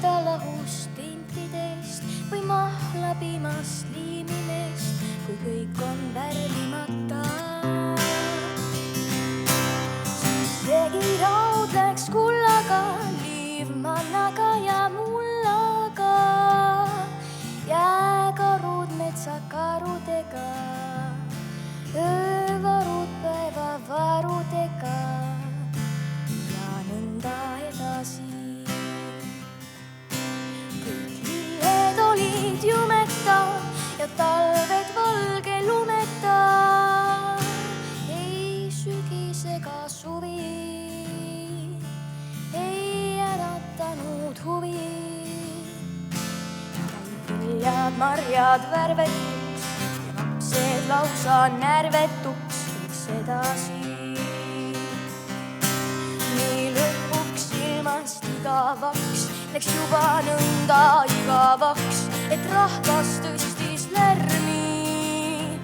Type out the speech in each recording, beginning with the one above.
ta lahus tintidest või mahlapiimast liimimest, kui kõik on värvimata. Siis segi raud läks kullaga, liivmannaga ja mullaga, jääkarud metsakarudega, öövarud päevavarudega ja nõnda edasi. Kõik lilled olid jumeta ja talved valge lumeta, ei sügis ega suvi ei äratanud huvi. Viljad, marjad värvetuks ja lapsed lausa närvetuks võiks edasi. Nii lõpuks ilmast igavaks läks juba nõnda igavaks, et rahvas tõstis lärmi.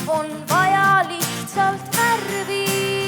On vaja lihtsalt värvi.